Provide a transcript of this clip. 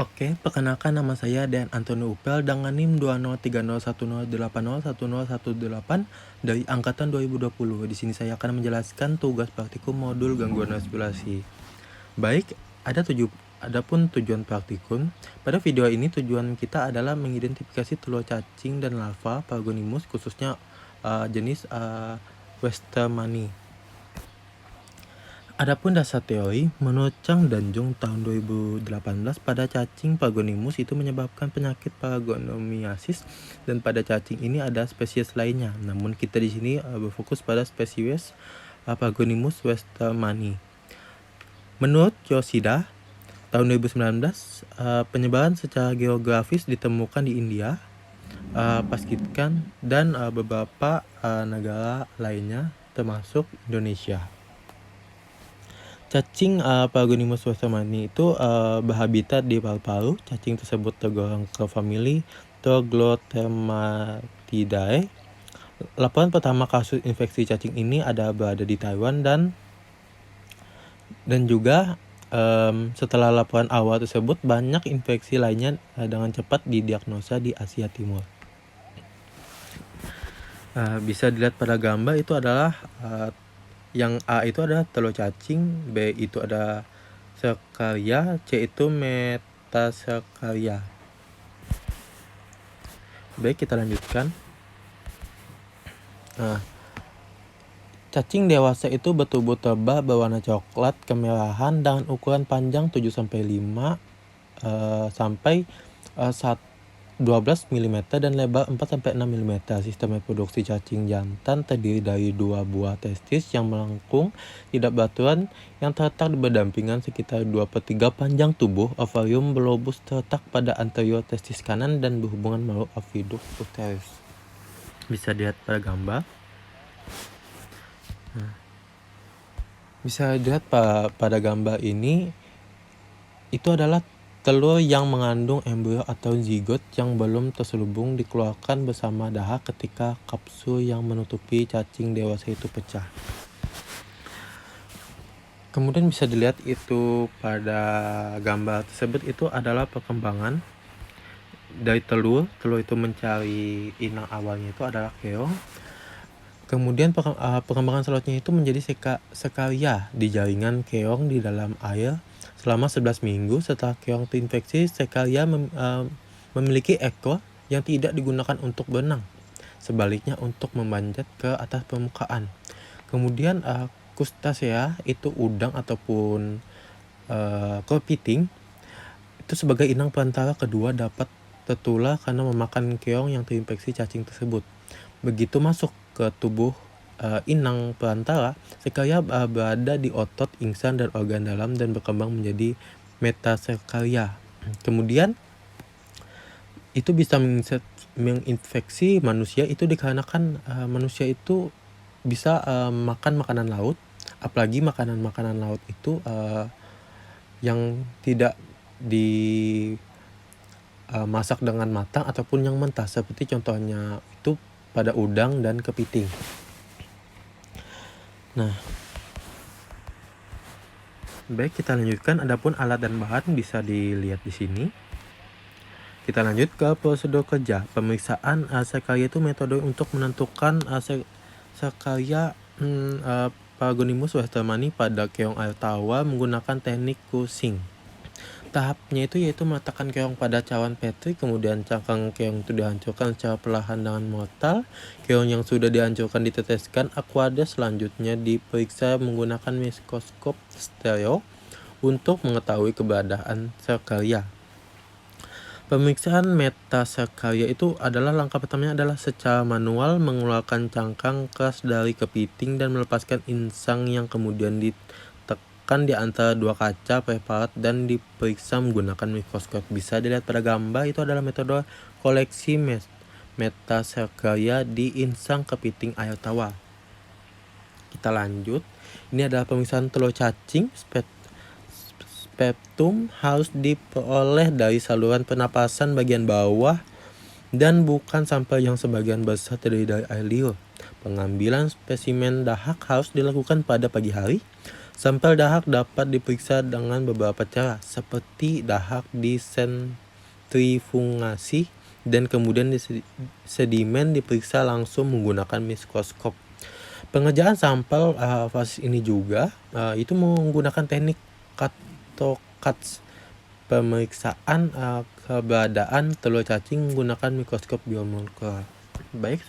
Oke, perkenalkan nama saya Dan Antoni Upel dengan NIM 2030108010118 dari angkatan 2020. Di sini saya akan menjelaskan tugas praktikum modul gangguan respirasi. Baik, adapun tujuan praktikum. Pada video ini tujuan kita adalah mengidentifikasi telur cacing dan larva Paragonimus khususnya jenis Westermani. Adapun dasar teori, menurut Chang dan Jung tahun 2018, pada cacing Paragonimus itu menyebabkan penyakit paragonomiasis dan pada cacing ini ada spesies lainnya. Namun kita di sini berfokus pada spesies Paragonimus westermani. Menurut Yoshida tahun 2019, penyebaran secara geografis ditemukan di India, Pakistan dan beberapa negara lainnya termasuk Indonesia. Cacing Paragonimus westermani itu berhabitat di paru-paru. Cacing tersebut tergolong ke famili Troglodytematidae. Laporan pertama kasus infeksi cacing ini berada di Taiwan dan juga setelah laporan awal tersebut banyak infeksi lainnya dengan cepat didiagnosa di Asia Timur. Bisa dilihat pada gambar itu adalah yang A itu adalah telur cacing, B itu ada Cercaria, C itu Metacercaria. Baik, kita lanjutkan. Cacing dewasa itu bertubuh tebal berwarna coklat kemerahan dengan ukuran panjang 7-5 sampai 12 mm dan lebar 4-6 mm. Sistem reproduksi cacing jantan terdiri dari 2 buah testis yang melengkung tidak beraturan yang terletak berdampingan sekitar 2/3 panjang tubuh. Ovarium bulbus terletak pada anterior testis kanan dan berhubungan melalui aqueduct uterus. Bisa dilihat pada gambar. Bisa dilihat pada gambar ini itu adalah telur yang mengandung embrio atau zigot yang belum terselubung dikeluarkan bersama dahak ketika kapsul yang menutupi cacing dewasa itu pecah. Kemudian bisa dilihat itu pada gambar tersebut itu adalah perkembangan dari telur itu mencari inang awalnya itu adalah keong. Kemudian perkembangan selanjutnya itu menjadi sekalia di jaringan keong di dalam air. Selama 11 minggu setelah keong terinfeksi, sekalia memiliki ekor yang tidak digunakan untuk berenang, sebaliknya untuk memanjat ke atas permukaan. Kemudian krustasea itu udang ataupun kepiting itu sebagai inang perantara kedua dapat tertular karena memakan keong yang terinfeksi cacing tersebut. Begitu masuk ke tubuh inang perantara, sekalia berada di otot, ingsan, dan organ dalam dan berkembang menjadi metacercalia. Kemudian itu bisa menginfeksi manusia itu dikarenakan manusia itu bisa makan makanan laut, apalagi makanan laut itu yang tidak dimasak dengan matang ataupun yang mentah, seperti contohnya itu pada udang dan kepiting. Nah, baik, kita lanjutkan. Adapun alat dan bahan bisa dilihat di sini. Kita lanjut ke prosedur kerja. Pemeriksaan sekalia itu metode untuk menentukan sekalia Paragonimus westermani pada keong air tawar menggunakan teknik Cushing. Tahapnya itu yaitu meletakkan keong pada cawan Petri, kemudian cangkang keong itu dihancurkan secara perlahan dengan mortal. Keong yang sudah dihancurkan diteteskan aqueous, selanjutnya diperiksa menggunakan mikroskop stereo untuk mengetahui keberadaan sekalia. Pemeriksaan metacercalia itu adalah langkah pertamanya adalah secara manual mengeluarkan cangkang keras dari kepiting dan melepaskan insang yang kemudian ditekan di antara dua kaca preparat dan diperiksa menggunakan mikroskop. Bisa dilihat pada gambar itu adalah metode koleksi metacercalia di insang kepiting air tawar. Kita lanjut. Ini adalah pemeriksaan telur cacing. Spertum harus diperoleh dari saluran pernapasan bagian bawah dan bukan sampel yang sebagian besar terdiri dari air liur. Pengambilan spesimen dahak harus dilakukan pada pagi hari. Sampel dahak dapat diperiksa dengan beberapa cara, seperti dahak disentrifugasi dan kemudian sedimen diperiksa langsung menggunakan mikroskop. Pengerjaan sampel fasis ini juga itu menggunakan teknik CATOCATS, pemeriksaan keberadaan telur cacing menggunakan mikroskop biomolekuler. Baik.